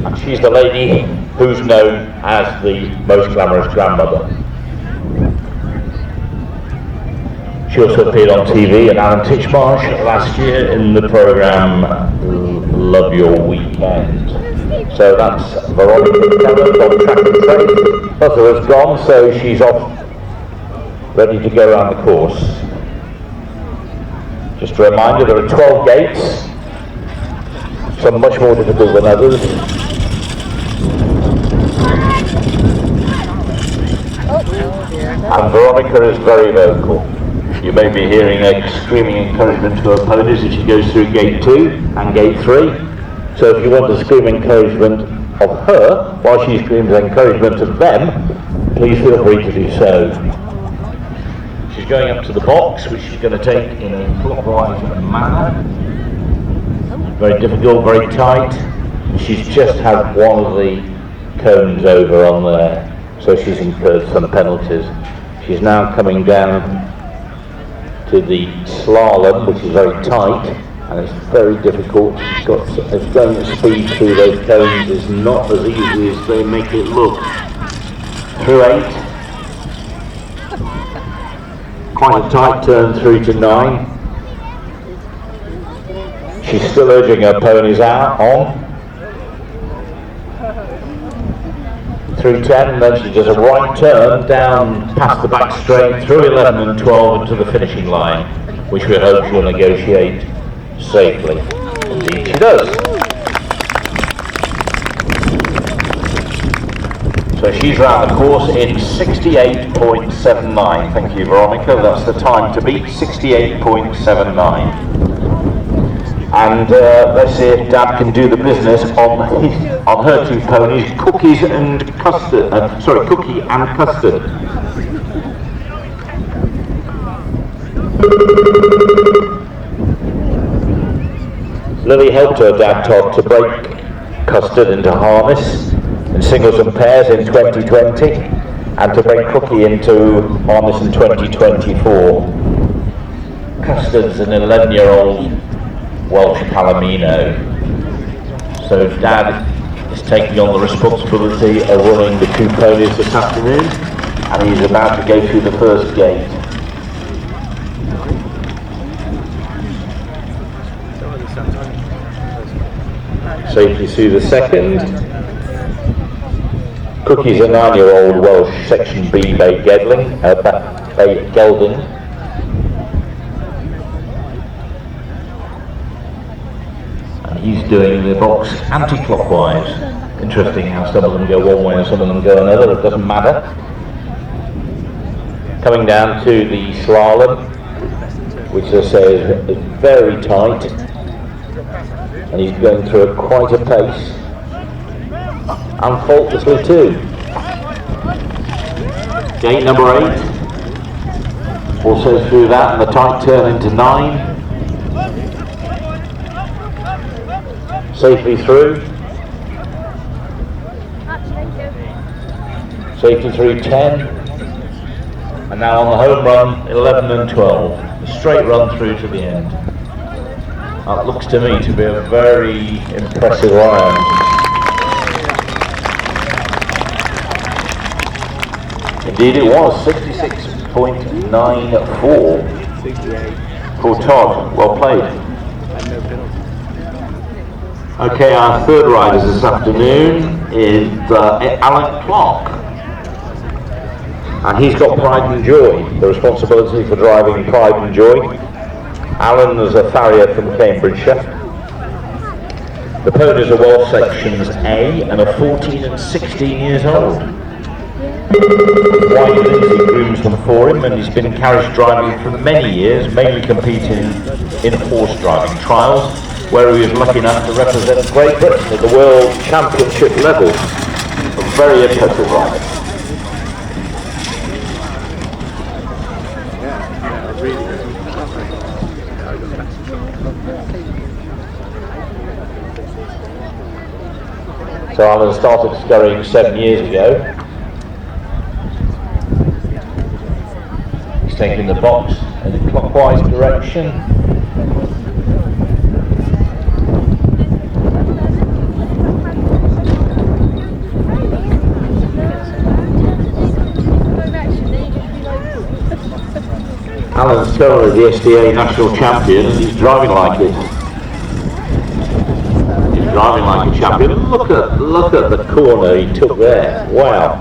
and she's the lady who's known as the most glamorous grandmother. She also appeared on TV and Alan Titchmarsh last year in the programme Love Your Weekend. So that's Veronica Keller on track and trace. Buzzer has gone, so she's off, ready to go around the course. Just a reminder, there are 12 gates, some much more difficult than others. And Veronica is very vocal. You may be hearing a screaming encouragement to her ponies as she goes through gate 2 and gate 3. So if you want to scream encouragement of her while she screams encouragement of them, please feel free to do so. She's going up to the box, which she's going to take in a clockwise manner. Very difficult, very tight. She's just had one of the cones over on there, so she's incurred some penalties. She's now coming down to the slalom, which is very tight, and it's very difficult. She's got going at speed through those cones is not as easy as they make it look. Through 8, quite a tight turn through to 9. She's still urging her ponies out on. Through 10, and then she does a right turn down past the back straight through 11 and 12 into the finishing line, which we hope she'll negotiate safely. Indeed she does. So she's round the course in 68.79. Thank you, Veronica. That's the time to beat, 68.79. And let's see if Dad can do the business on her 2 ponies, Cookies and Custard. Cookie and Custard. Lily helped her dad Todd to break Custard into harness in singles and pairs in 2020, and to break Cookie into harness in 2024. Custard's an 11-year-old Welsh Palomino. So Dad is taking on the responsibility of running the 2 ponies this afternoon, and he's about to go through the first gate. Safely through the second. Cookie's a 9-year-old Welsh Section B Bay Gelding. He's doing the box anti-clockwise. Interesting how some of them go one way and some of them go another, it doesn't matter. Coming down to the slalom, which as I say is very tight, and he's going through at quite a pace, and faultlessly too. Gate number 8, also through that, and the tight turn into 9. Safely through. Safely through 10. And now on the home run, 11 and 12. A straight run through to the end. That looks to me to be a very impressive round. Indeed it was, 66.94 for Todd. Well played. Okay, our third riders this afternoon is Alan Clark, and he's got Pride and Joy, the responsibility for driving Pride and Joy. Alan is a farrier from Cambridgeshire. The ponies are Welsh Sections A and are 14 and 16 years old. White Lindsay grooms them for him, and he's been carriage driving for many years, mainly competing in horse driving trials, where he was lucky enough to represent Great Britain at the World Championship level. A very impressive rider. So Alan started scurrying 7 years ago. He's taking the box in a clockwise direction. Scurry, the SDA national champion, and he's driving like it. He's driving like a champion. Look at the corner he took there. Wow.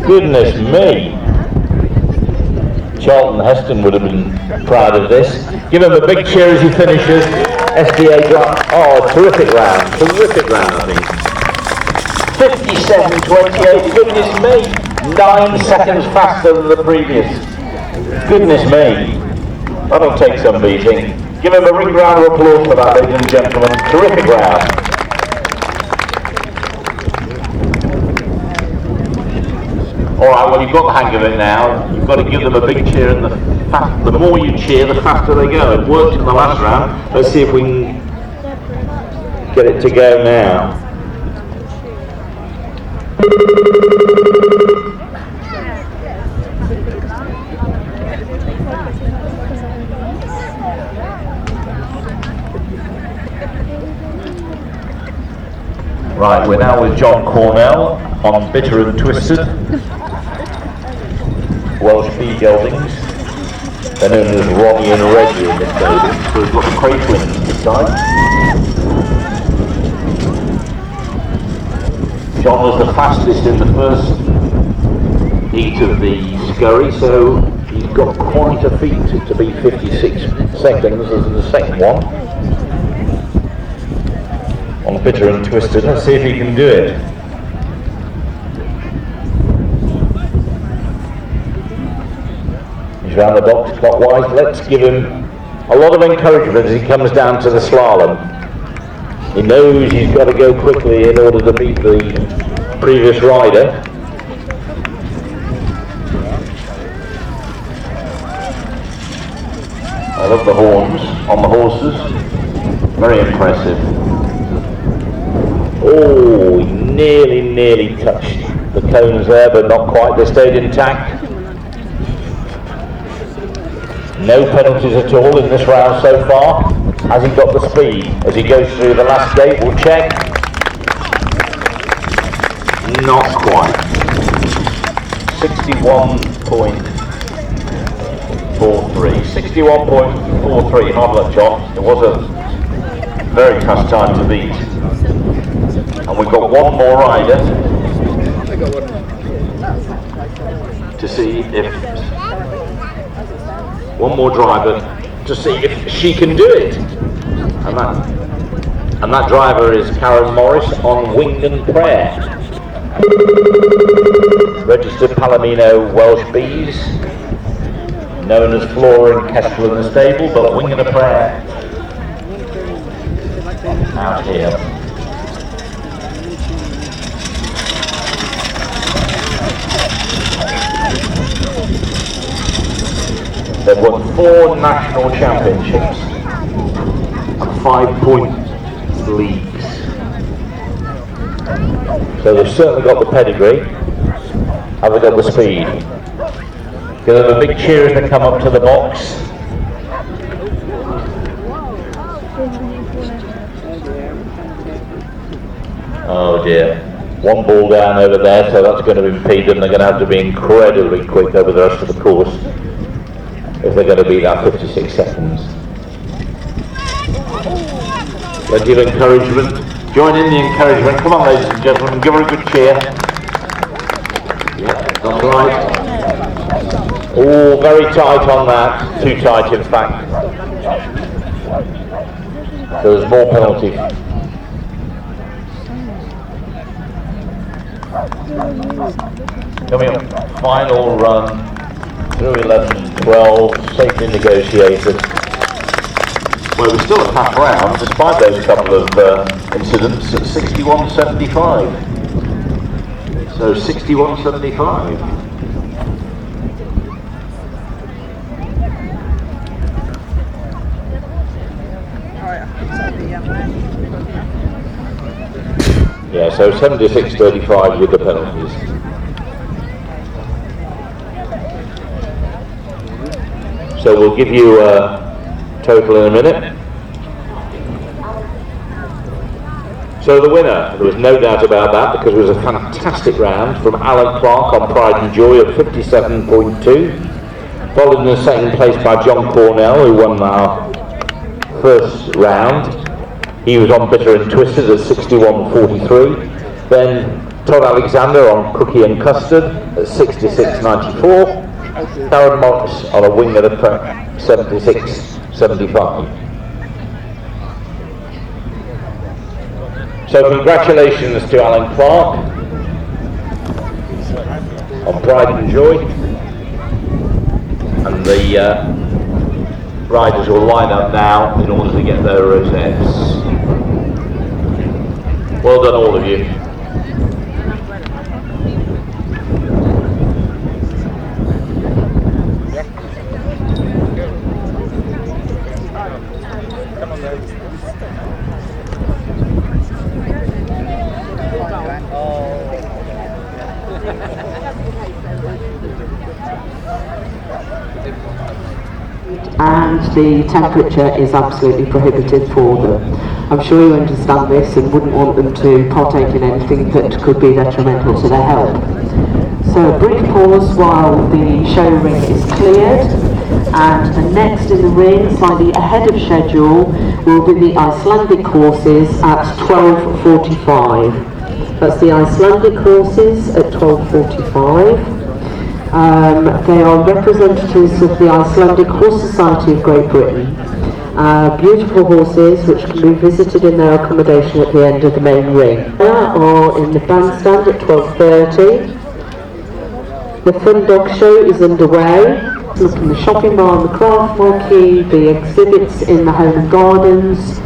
Goodness me. Charlton Heston would have been proud of this. Give him a big cheer as he finishes. SDA drive. Oh, terrific round, I think. 57.28, goodness me, 9 seconds faster than the previous. Goodness me, that'll take some beating. Give him a big round of applause for that, ladies and gentlemen. Terrific round. Alright, well, you've got the hang of it now. You've got to give them a big cheer, and the more you cheer, the faster they go. It worked in the last round. Let's see if we can get it to go now. Right, we're now with John Cornell on Bitter and Twisted, Welsh bee geldings. They're known as Ronnie and Reggie in this baby. So we've got the crate twins this side. John was the fastest in the first heat of the Scurry, so he's got quite a feat to be 56 seconds as the second one. On Bitter and Twisted, let's see if he can do it. He's round the box clockwise. Let's give him a lot of encouragement as he comes down to the slalom. He knows he's got to go quickly in order to beat the previous rider. I love the horns on the horses. Very impressive. Oh, he nearly touched the cones there, but not quite. They stayed intact. No penalties at all in this round so far. Has he got the speed? As he goes through the last gate, we'll check. Not quite. 61.43. 61.43. Hard luck, John. It was a very tough time to beat. And we've got one more rider to see if, one more driver to see if she can do it. And that driver is Karen Morris on Winged and Prayer. Registered Palomino Welsh bees, known as Flora and Kestrel in the stable, but Winged and Prayer out here. They've won 4 national championships and 5-point leagues. So they've certainly got the pedigree. Have they got the speed? Give them a big cheer as they come up to the box. Oh dear. One ball down over there, so that's going to impede them. They're going to have to be incredibly quick over the rest of the course if they're going to beat that 56 seconds. Plenty of encouragement. Join in the encouragement. Come on, ladies and gentlemen, give her a good cheer. Yeah, that's right. Oh, very tight on that. Too tight, in fact. There's more penalty. Coming up, final run. Through 11, 12, safely negotiated. Well, it was still a tough round, despite those couple of incidents at 61.75. So 61.75. Yeah, so 76.35 with the penalties. So we'll give you a total in a minute. So the winner, there was no doubt about that, because it was a fantastic round from Alan Clark on Pride and Joy at 57.2, followed in the second place by John Cornell, who won our first round. He was on Bitter and Twisted at 61.43. Then Todd Alexander on Cookie and Custard at 66.94. Karen Morris on a wing at a 76.75. So congratulations to Alan Clark on Pride and Joy, and the riders will line up now in order to get their rosettes. Well done all of you. And the temperature is absolutely prohibitive for them. I'm sure you understand this and wouldn't want them to partake in anything that could be detrimental to their health. So a brief pause while the show ring is cleared, and the next in the ring, slightly ahead of schedule, will be the Icelandic horses at 12:45. That's the Icelandic horses at 12:45. They are representatives of the Icelandic Horse Society of Great Britain. Beautiful horses which can be visited in their accommodation at the end of the main ring. They are in the bandstand at 12:30. The Fun Dog Show is underway. Look in the shopping mall, the craft marquee, the exhibits in the home and gardens.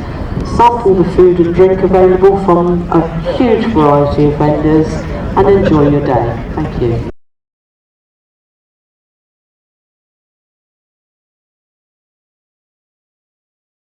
Sample the food and drink available from a huge variety of vendors, and enjoy your day. Thank you.